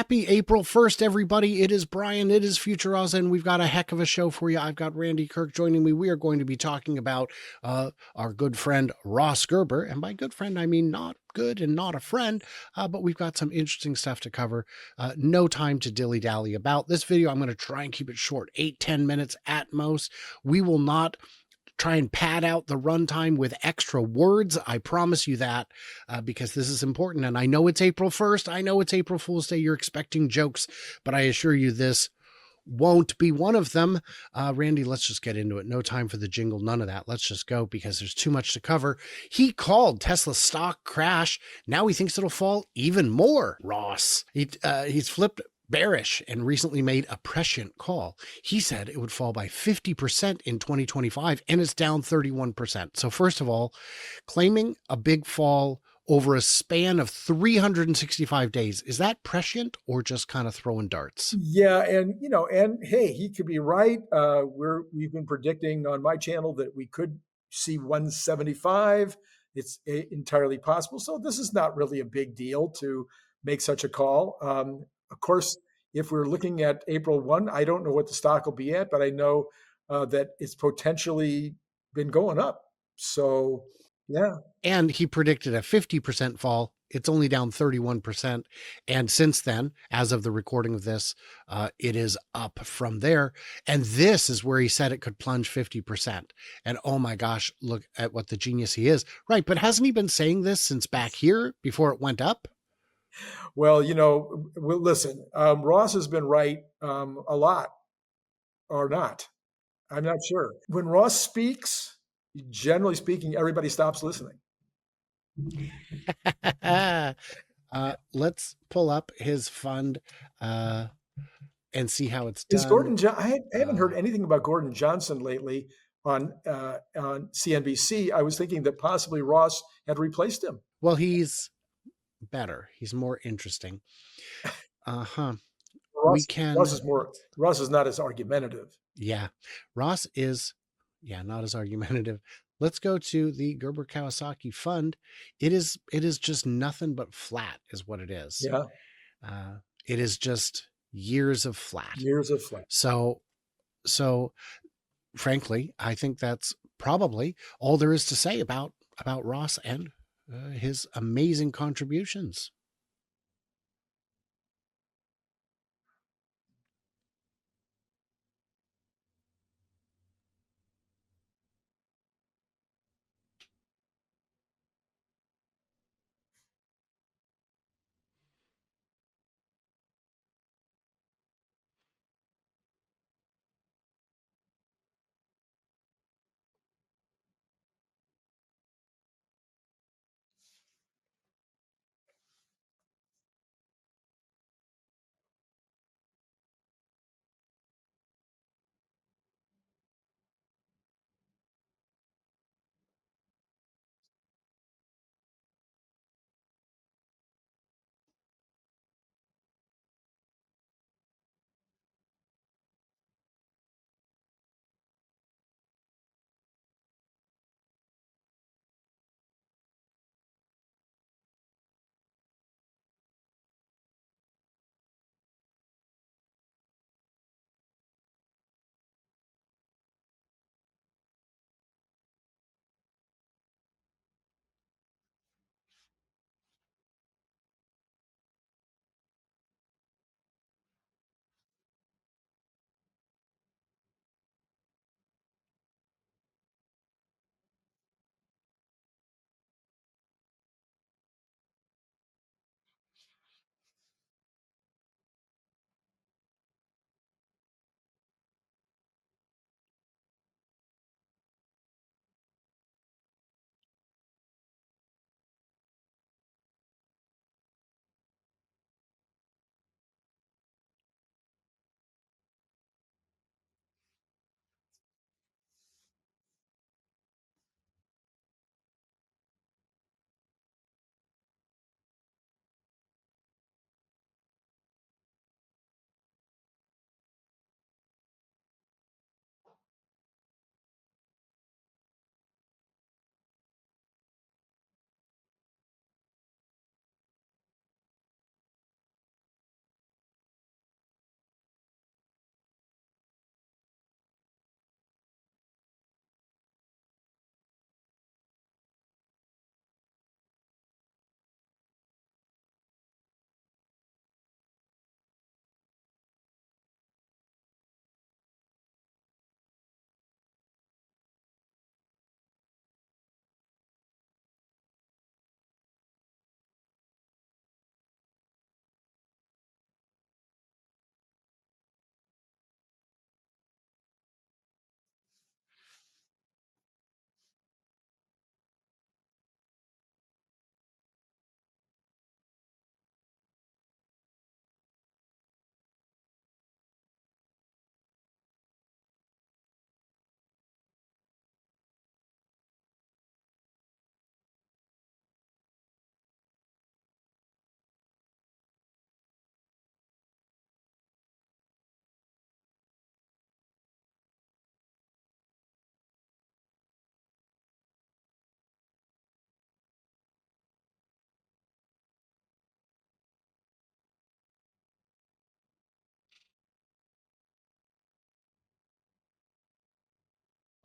Happy April 1st, everybody. It is Brian. It is Future Oz, and we've got a heck of a show for you. I've got Randy Kirk joining me. We are going to be talking about our good friend Ross Gerber. And by good friend, I mean not good and not a friend, but we've got some interesting stuff to cover. No time to dilly-dally about. This video, I'm going to try and keep it short, 8-10 minutes at most. We will not try and pad out the runtime with extra words. I promise you that, because this is important. And I know it's April 1st. I know it's April Fool's Day. You're expecting jokes, but I assure you this won't be one of them. Randy, let's just get into it. No time for the jingle. None of that. Let's just go because there's too much to cover. He called Tesla's stock crash. Now he thinks it'll fall even more. Ross, he's flipped bearish and recently made a prescient call. He said it would fall by 50% in 2025 and it's down 31%. So first of all, claiming a big fall over a span of 365 days, is that prescient or just kind of throwing darts? Yeah, and hey, he could be right. We've been predicting on my channel that we could see 175. It's entirely possible. So this is not really a big deal to make such a call. Of course, if we're looking at April 1, I don't know what the stock will be at, but I know that it's potentially been going up. So yeah. And he predicted a 50% fall. It's only down 31%. And since then, as of the recording of this, it is up from there. And this is where he said it could plunge 50%. And oh my gosh, look at what the genius he is. Right. But hasn't he been saying this since back here before it went up? Well, listen, Ross has been right a lot or not. I'm not sure. When Ross speaks, generally speaking, everybody stops listening. Let's pull up his fund and see how it's Is done. Gordon? I haven't heard anything about Gordon Johnson lately on CNBC. I was thinking that possibly Ross had replaced him. Well, he's better. He's more interesting. We can. Ross is not as argumentative. Yeah, Ross is, not as argumentative. Let's go to the Gerber Kawasaki fund. It is just nothing but flat is what it is. Yeah. It is just years of flat. Years of flat. So frankly, I think that's probably all there is to say about Ross and his amazing contributions.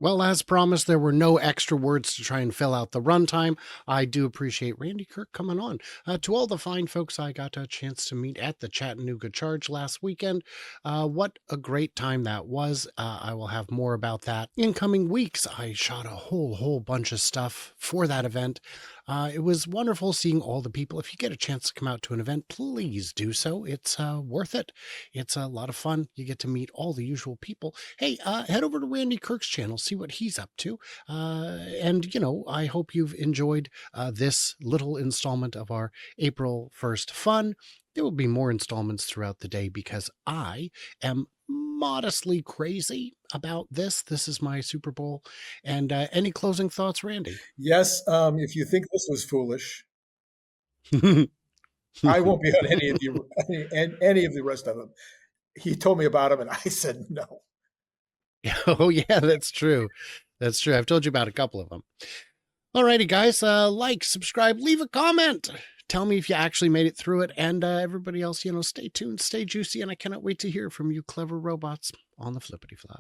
Well, as promised, there were no extra words to try and fill out the runtime. I do appreciate Randy Kirk coming on. To all the fine folks I got a chance to meet at the Chattanooga Charge last weekend, what a great time that was. I will have more about that in coming weeks. I shot a whole bunch of stuff for that event. It was wonderful seeing all the people. If you get a chance to come out to an event, please do so. It's worth it. It's a lot of fun. You get to meet all the usual people. Hey, head over to Randy Kirk's channel, see what he's up to. And, I hope you've enjoyed this little installment of our April 1st fun. There will be more installments throughout the day because I am modestly crazy about this. This is my Super Bowl. And any closing thoughts, Randy? Yes, if you think this was foolish, I won't be on any of you, any of the rest of them. He told me about them, and I said no. Oh, yeah, that's true. That's true. I've told you about a couple of them. Alrighty, guys, like, subscribe, leave a comment. Tell me if you actually made it through it. And everybody else, stay tuned, stay juicy, and I cannot wait to hear from you clever robots on the flippity flop.